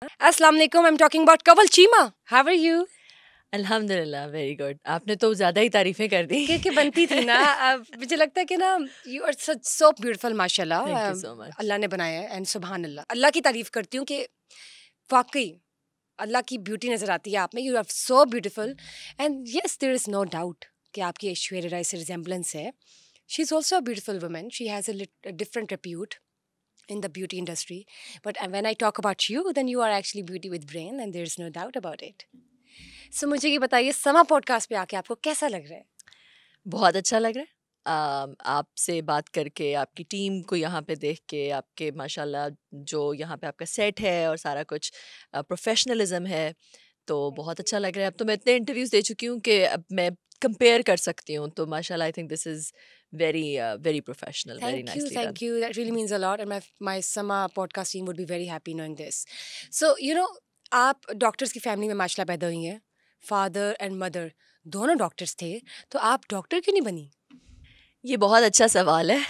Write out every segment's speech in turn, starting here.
Assalamu alaikum. I'm talking about Kawal Chima. How are you? अल्हम्दुलिल्लाह very good. आपने तो ज़्यादा ही तारीफ़ें कर दी. क्योंकि बनती थी ना. मुझे लगता है कि ना यू आर सो ब्यूटीफुल माशाल्लाह. Thank you so much. Allah ने बनाया है एंड सुभान अल्लाह. अल्लाह की तारीफ करती हूँ कि वाकई अल्लाह की ब्यूटी नजर आती है आप में. You are so beautiful and yes there is no doubt कि आपकी ऐश्वर्या राय से रिजेम्बलेंस है. She is also a beautiful woman. She has a different repute in the beauty industry. But when I talk about you, then you are actually beauty with brain and there's no doubt about it. So मुझे ये बताइए समा podcast पे आके आपको कैसा लग रहा है? बहुत अच्छा लग रहा है. आपसे बात करके, आपकी टीम को यहाँ पे देख के, आपके माशाल्लाह जो यहाँ पे आपका सेट है और सारा कुछ प्रोफेशनलिज्म है, तो बहुत अच्छा लग रहा है. अब तो मैं इतने इंटरव्यूज़ दे चुकी हूँ कि अब मैं कंपेयर कर सकती हूँ. तो माशाल्लाह I think this is very professional, very nicely done. Thank you. That really means a lot, and my Sama podcast team would be very happy knowing this. So आप डॉक्टर्स की फैमिली में माशाल्लाह पैदा हुई हैं. फादर एंड मदर दोनों doctors थे, तो आप डॉक्टर क्यों नहीं बनी? ये बहुत अच्छा सवाल है.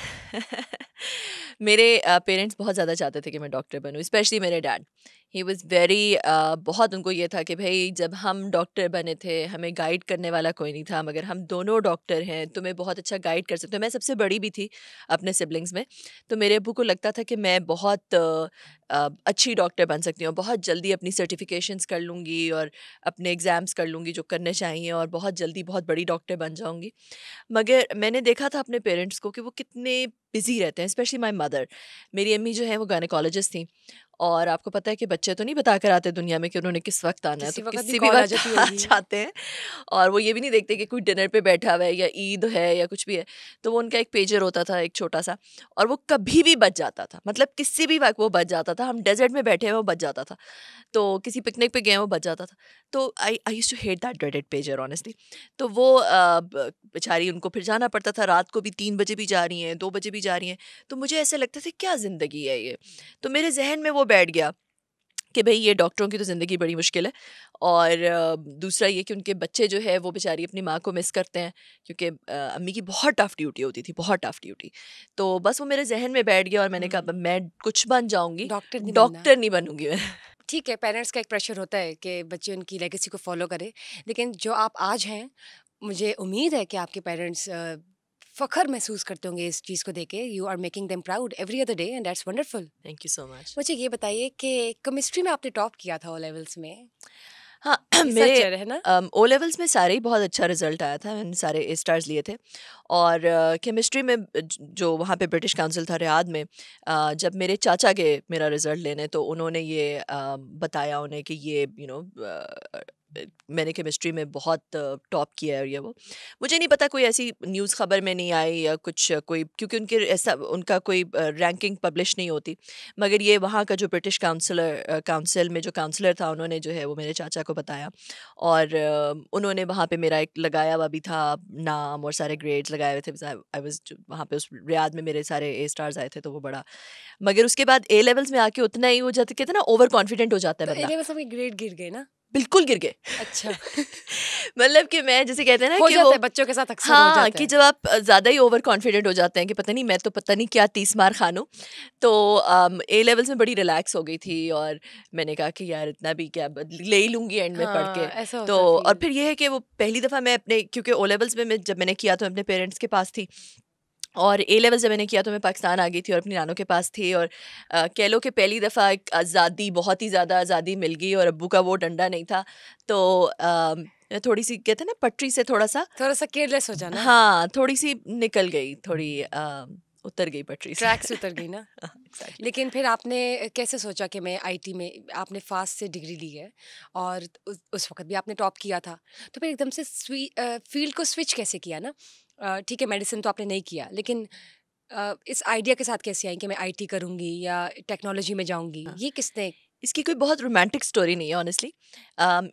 मेरे पेरेंट्स बहुत ज़्यादा चाहते थे कि मैं डॉक्टर बनूँ, स्पेशली मेरे डैड. ही वाज वेरी बहुत उनको ये था कि भाई जब हम डॉक्टर बने थे हमें गाइड करने वाला कोई नहीं था, मगर हम दोनों डॉक्टर हैं तो मैं बहुत अच्छा गाइड कर सकती हूँ. मैं सबसे बड़ी भी थी अपने सिबलिंग्स में, तो मेरे अब्बू को लगता था कि मैं बहुत अच्छी डॉक्टर बन सकती हूँ, बहुत जल्दी अपनी सर्टिफिकेशंस कर लूँगी और अपने एग्ज़ाम्स कर लूँगी जो करने चाहिए और बहुत जल्दी बहुत बड़ी डॉक्टर बन जाऊँगी. मगर मैंने देखा था अपने पेरेंट्स को कि वो कितने बिज़ी रहते हैं, स्पेशली माय मदर. मेरी अम्मी जो है वो गायनेकोलॉजिस्ट थी, और आपको पता है कि बच्चे तो नहीं बता कर आते दुनिया में कि उन्होंने किस वक्त आना है, तो किसी भी वक्त आ जाते हैं. और वो ये भी नहीं देखते कि कोई डिनर पे बैठा हुआ है या ईद है या कुछ भी है. तो वो उनका एक पेजर होता था, एक छोटा सा, और वो कभी भी बज जाता था. मतलब किसी भी वक्त वो बज जाता था. हम डेजर्ट में बैठे हैं वो बज जाता था, तो किसी पिकनिक पे गए वो बज जाता था. तो I used to hate that dreaded pager honestly. तो वो बेचारी, उनको फिर जाना पड़ता था. रात को भी 3 बजे भी जा रही हैं, 2 बजे भी जा रही हैं. तो मुझे ऐसे लगता था क्या ज़िंदगी है ये. तो मेरे जहन में वो बैठ गया कि भाई ये डॉक्टरों की तो ज़िंदगी बड़ी मुश्किल है. और दूसरा ये कि उनके बच्चे जो है वो बेचारी अपनी माँ को मिस करते हैं, क्योंकि अम्मी की बहुत टफ़ ड्यूटी होती थी, बहुत टफ़ ड्यूटी. तो बस वो मेरे जहन में बैठ गया और मैंने कहा मैं कुछ बन जाऊँगी, डॉक्टर नहीं बनूँगी मैं. ठीक है, पेरेंट्स का एक प्रेशर होता है कि बच्चे उनकी लेगेसी को फॉलो करें, लेकिन जो आप आज हैं, मुझे उम्मीद है कि आपके पेरेंट्स फ़ख्र महसूस करते होंगे इस चीज़ को देख के. You are making them proud every other day and that's wonderful. Thank you so much. मुझे ये बताइए कि केमिस्ट्री में आपने टॉप किया था ओ लेवल्स में. हाँ, ये मेरे सच है ना? ओ लेवल्स में सारे ही बहुत अच्छा रिजल्ट आया था. मैंने सारे ए स्टार्स लिए थे. और केमिस्ट्री में जो वहाँ पे ब्रिटिश काउंसिल था रियाद में, जब मेरे चाचा गए मेरा रिज़ल्ट लेने, तो उन्होंने ये बताया उन्हें कि ये मैंने केमिस्ट्री में बहुत टॉप किया है. और ये वो मुझे नहीं पता, कोई ऐसी न्यूज़ ख़बर में नहीं आई या कुछ, कोई, क्योंकि उनके ऐसा उनका कोई रैंकिंग पब्लिश नहीं होती. मगर ये वहाँ का जो ब्रिटिश काउंसिल में जो काउंसलर था, उन्होंने जो है वो मेरे चाचा को बताया. और उन्होंने वहाँ पे मेरा एक लगाया हुआ भी था नाम, और सारे ग्रेड्स लगाए हुए थे. आई वाज वहाँ पे उस रियाद में मेरे सारे ए स्टार्स आए थे, तो वो बड़ा. मगर उसके बाद ए लेवल्स में आके उतना ही हो जाता, कहते हैं ना, ओवर कॉन्फिडेंट हो जाता है तो बंदा. ए लेवल्स में ग्रेड गिर गए ना? बिल्कुल गिर गए. अच्छा. मतलब कि मैं, जैसे कहते हैं ना हो कि जाता वो है बच्चों के साथ अक्सर हो हाँ, जाता कि है. जब आप ज़्यादा ही ओवर कॉन्फिडेंट हो जाते हैं कि पता नहीं, मैं तो पता नहीं क्या 30 मार खानूँ. तो ए लेवल्स में बड़ी रिलैक्स हो गई थी, और मैंने कहा कि यार इतना भी क्या, ले ही लूँगी एंड में पढ़ के. हाँ, ऐसा तो होता है और फील. फिर ये है कि वो पहली दफ़ा मैं अपने, क्योंकि ओ लेवल्स में जब मैंने किया तो अपने पेरेंट्स के पास थी, और ए लेवल जब मैंने किया तो मैं पाकिस्तान आ गई थी और अपनी नानों के पास थी. और कह लो कि पहली दफ़ा एक आज़ादी, बहुत ही ज़्यादा आज़ादी मिल गई, और अब्बू का वो डंडा नहीं था. तो थोड़ी सी, कहते हैं ना, पटरी से थोड़ा सा केयरलेस हो जाना. हाँ, थोड़ी सी निकल गई, थोड़ी उतर गई पटरी से. ट्रैक से उतर गई ना. एग्जैक्टली. लेकिन फिर आपने कैसे सोचा कि मैं आईटी में, आपने फास्ट से डिग्री ली है और उस वक्त भी आपने टॉप किया था, तो फिर एकदम से फील्ड को स्विच कैसे किया ना? ठीक है, मेडिसिन तो आपने नहीं किया, लेकिन इस आइडिया के साथ कैसे आई कि मैं आईटी करूंगी या टेक्नोलॉजी में जाऊंगी? ये किसने? इसकी कोई बहुत रोमांटिक स्टोरी नहीं है ऑनेस्टली.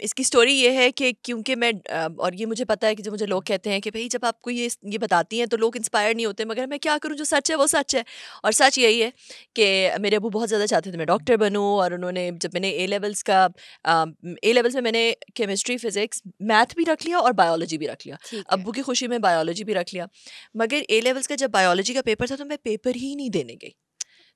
इसकी स्टोरी ये है कि क्योंकि मैं और ये मुझे पता है कि जो मुझे लोग कहते हैं कि भाई जब आपको ये बताती हैं तो लोग इंस्पायर नहीं होते, मगर मैं क्या करूं, जो सच है वो सच है. और सच यही है कि मेरे अबू बहुत ज़्यादा चाहते थे मैं डॉक्टर बनूं, और उन्होंने, जब मैंने ए लेवल्स में मैंने केमिस्ट्री, फिज़िक्स, मैथ भी रख लिया और बायोलॉजी भी रख लिया. ठीक है. अब्बू की खुशी में बायोलॉजी भी रख लिया. मगर ए लेवल्स का जब बायोलॉजी का पेपर था तो मैं पेपर ही नहीं देने गई.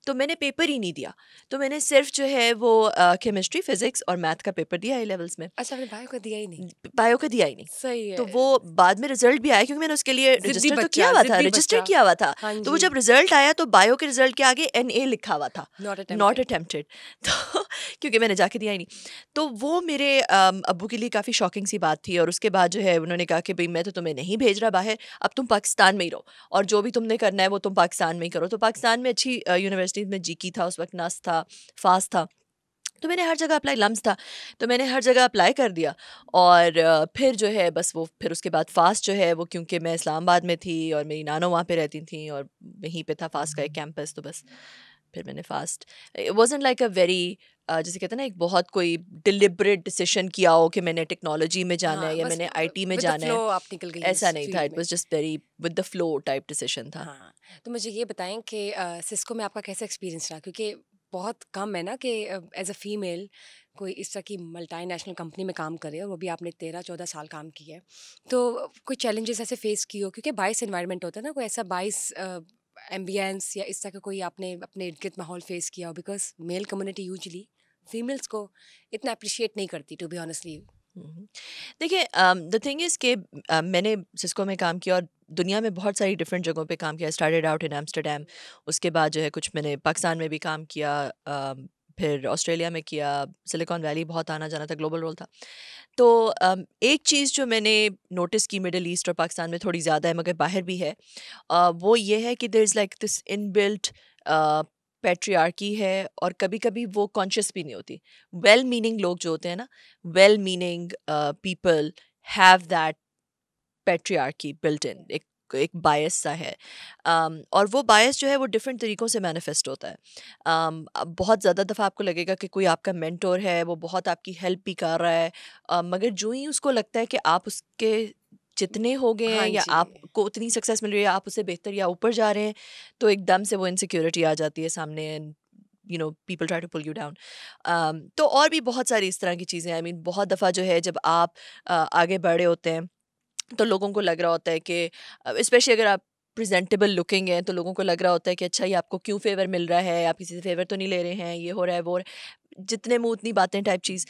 तो मैंने पेपर ही नहीं दिया, तो मैंने सिर्फ जो है वो केमिस्ट्री, फिजिक्स और मैथ का पेपर दिया A-levels में। अच्छा, आपने बायो का दिया ही नहीं? बायो का दिया ही नहीं। सही है। तो वो बाद में रिजल्ट भी आया, क्योंकि मैंने उसके लिए जिद्दी रजिस्टर तो बच्चा, किया हुआ था, जिद्दी रजिस्टर बच्चा। किया हुआ था। हाँ तो वो जी। जब रिजल्ट आया तो बायो के रिजल्ट के आगे NA लिखा हुआ था, नॉट नॉट अटेम्प्टेड। तो क्योंकि मैंने जाके दिया ही नहीं। तो वो मेरे अब्बू के लिए काफ़ी शॉकिंग सी बात थी। और उसके बाद जो है उन्होंने कहा कि भाई मैं तो तुम्हें नहीं भेज रहा बाहर, अब तुम पाकिस्तान में ही रहो और जो भी तुमने करना है वो तुम पाकिस्तान में ही करो। तो पाकिस्तान में अच्छी यूनिवर्सिटीज़ में जीकी था उस वक्त, नस था, फास था, तो मैंने हर जगह अप्लाई, लम्स था, तो मैंने हर जगह अप्लाई कर दिया। और फिर जो है बस वो, फिर उसके बाद फास्ट जो है वो, क्योंकि मैं इस्लामाबाद में थी और मेरी नानो वहाँ पे रहती थी और वहीं पे था फास्ट का एक कैंपस, तो बस फिर मैंने fast, it wasn't like a very, जैसे कहते हैं ना, एक बहुत कोई डिलिबरेट डिसीजन किया हो कि मैंने टेक्नोलॉजी में जाना हाँ, है या बस मैंने IT में विद द जाना फ्लो है, आप निकल गई ऐसा इस नहीं था। फील्ड इट में। Was just very with the flow type decision था। हाँ, तो मुझे ये बताएं कि सिस्को में आपका कैसा एक्सपीरियंस रहा, क्योंकि बहुत कम है ना कि एज अ फीमेल कोई इस तरह की मल्टीनेशनल कंपनी में काम करे, और वो भी आपने 13-14 साल काम किया है। तो कोई चैलेंजेस ऐसे फेस किए हो, क्योंकि बाइस एनवायरनमेंट होता है ना, कोई ऐसा बाइस एम्बियंस या इस तरह का कोई आपने अपने इर्द गिर्द माहौल फेस किया हो? Because male community usually females को इतना अप्रिशिएट नहीं करती, टू बी ऑनेस्टली। हम्म। देखिए, द थिंग इज़ कि मैंने सिस्को में काम किया और दुनिया में बहुत सारी डिफरेंट जगहों पे काम किया। स्टार्टेड आउट इन एम्स्टर्डम, उसके बाद जो है कुछ मैंने पाकिस्तान में भी काम किया, फिर ऑस्ट्रेलिया में किया, सिलिकॉन वैली बहुत आना जाना था, ग्लोबल रोल था। तो एक चीज़ जो मैंने नोटिस की मिडल ईस्ट और पाकिस्तान में थोड़ी ज़्यादा है, मगर बाहर भी है, वो ये है कि there is like this inbuilt patriarchy है, और कभी कभी वो कॉन्शियस भी नहीं होती। वेल मीनिंग लोग जो होते हैं ना, well meaning people have that patriarchy built in, एक बायस सा है। और वो बायस जो है वो डिफरेंट तरीक़ों से मैनिफेस्ट होता है। अब बहुत ज़्यादा दफ़ा आपको लगेगा कि कोई आपका मेंटोर है, वो बहुत आपकी हेल्प भी कर रहा है, मगर जो ही उसको लगता है कि आप उसके जितने हो गए हैं हाँ या जी। आपको उतनी सक्सेस मिल रही है, आप उससे बेहतर या ऊपर जा रहे हैं, तो एकदम से वो इनसिक्योरिटी आ जाती है सामने, and people try to pull you down. तो और भी बहुत सारी इस तरह की चीज़ें, आई मीन बहुत दफ़ा जो है जब आप आगे बढ़े होते हैं तो लोगों को लग रहा होता है कि, स्पेशली अगर आप प्रेजेंटेबल लुकिंग हैं, तो लोगों को लग रहा होता है कि अच्छा ये आपको क्यों फेवर मिल रहा है, आप किसी से फेवर तो नहीं ले रहे हैं, ये हो रहा है वो हो रहा है। जितने मुंह उतनी बातें टाइप चीज़,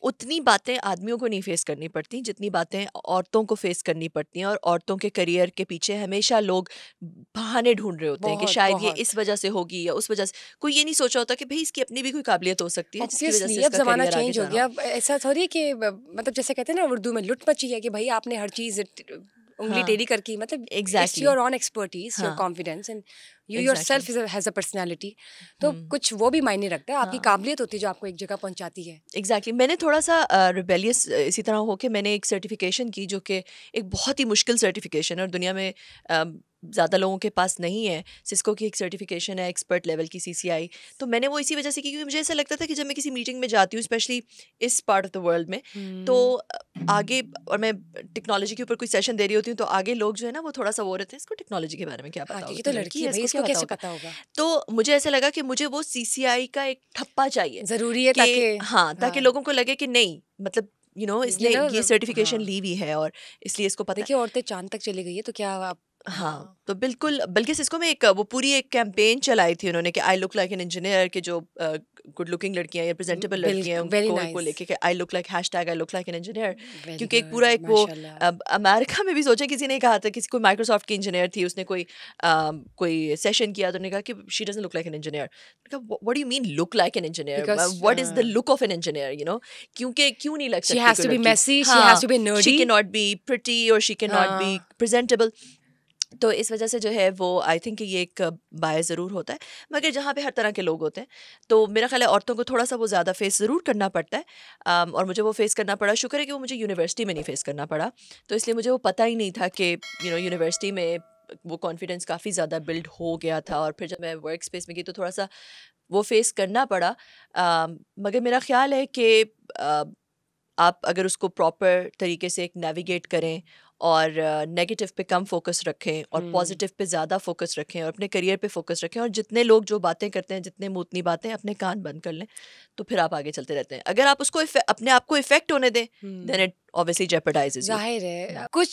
उतनी बातें आदमियों को नहीं फेस करनी पड़ती जितनी बातें औरतों को फेस करनी पड़ती हैं। और औरतों के करियर के पीछे हमेशा लोग बहाने ढूंढ रहे होते हैं कि बहुत शायद ये बहुत इस वजह से होगी या उस वजह से। कोई ये नहीं सोचा होता कि भाई इसकी अपनी भी कोई काबिलियत हो सकती है जिसकी वजह से ऑब्वियसली अब इसका ज़माना करियर आगे चेंज हो जाना गया। हो। अब ऐसा थोड़ी है कि मतलब जैसे कहते हैं ना उर्दू में लुट मची है कि भाई आपने हर चीज़ उंगली हाँ, टेढ़ी करके, मतलब it's exactly. Your on expertise, your हाँ, confidence, and you your exactly. Self has a personality. तो हम्म। कुछ वो भी मायने रखता है, आपकी हाँ, काबिलियत होती है जो आपको एक जगह पहुंचाती है। एग्जैक्टली। मैंने थोड़ा सा रिबेलियस इसी तरह हो के मैंने एक सर्टिफिकेशन की, जो कि एक बहुत ही मुश्किल सर्टिफिकेशन है और दुनिया में ज़्यादा लोगों के पास नहीं है। सिस्को की एक सर्टिफिकेशन है एक्सपर्ट लेवल की, CCI। तो मैंने वो इसी वजह से की, क्योंकि मुझे ऐसा लगता था कि जब मैं किसी मीटिंग में जाती हूँ, स्पेशली इस पार्ट ऑफ द वर्ल्ड में, तो आगे, और मैं टेक्नोलॉजी के ऊपर कोई सेशन दे रही होती हूँ, तो आगे लोग जो है ना वो थोड़ा सा वो रहते हैं, इसको टेक्नोलॉजी के बारे में क्या हाँ पता जी, होगा, ये तो तो लड़की लड़की है है, भाई, इसको इसको क्या पता कैसे होगा। पता होगा। तो मुझे ऐसा लगा कि मुझे वो CCI का एक ठप्पा चाहिए, ज़रूरी है कि ताकि हाँ, ताकि हाँ लोगों को लगे कि नहीं, मतलब यू इसने नो ये सर्टिफिकेशन हाँ, ली हुई है और इसलिए इसको पता है। देखिए औरतें चांद तक चली गई है, तो क्या आप हाँ, हाँ तो बिल्कुल, बल्कि सिस्को में एक वो पूरी एक कैंपेन चलाई थी उन्होंने कि I look like an engineer, के जो गुड लुकिंग लड़कियां या प्रेजेंटेबल लड़कियां हैं वेरी उनको को नाइस, लेके कि I look like hashtag I look like an engineer. Very क्योंकि एक पूरा गुड, एक वो माशाल्लाह। अमेरिका में भी सोचा, किसी ने कहा था, किसी कोई माइक्रोसॉफ्ट की इंजीनियर थी, उसने कोई सेशन किया, तो उन्होंने कहा कि she doesn't look like an engineer. What do you mean look like an engineer, because what is the look of an engineer, क्योंकि क्यों नहीं लग शी सकती हैज़ कोई टू बी लड़की। मेसी, शी हैज़ हाँ, to be she nerdy. Can not be pretty और she can not be हाँ प्रेजेंटेबल। तो इस वजह से जो है वो आई थिंक कि ये एक बायस ज़रूर होता है, मगर जहाँ पे हर तरह के लोग होते हैं, तो मेरा ख्याल है औरतों को थोड़ा सा वो ज़्यादा फेस ज़रूर करना पड़ता है। और मुझे वो फेस करना पड़ा, शुक्र है कि वो मुझे यूनिवर्सिटी में नहीं फेस करना पड़ा। तो इसलिए मुझे वो पता ही नहीं था कि यूनिवर्सिटी में वो कॉन्फिडेंस काफ़ी ज़्यादा बिल्ड हो गया था, और फिर जब मैं वर्क स्पेस में गई तो थोड़ा सा वो फेस करना पड़ा। मगर मेरा ख्याल है कि आप अगर उसको प्रॉपर तरीके से एक नेविगेट करें और नेगेटिव पे कम फोकस रखें और पॉजिटिव पे ज़्यादा फोकस रखें और अपने करियर पे फोकस रखें, और जितने लोग जो बातें करते हैं, जितने मुँह उतनी बातें, अपने कान बंद कर लें, तो फिर आप आगे चलते रहते हैं। अगर आप उसको अपने आप को इफ़ेक्ट होने दें, देन इट ऑब्वियसली जेपरडाइजेस यू। जाहिर है कुछ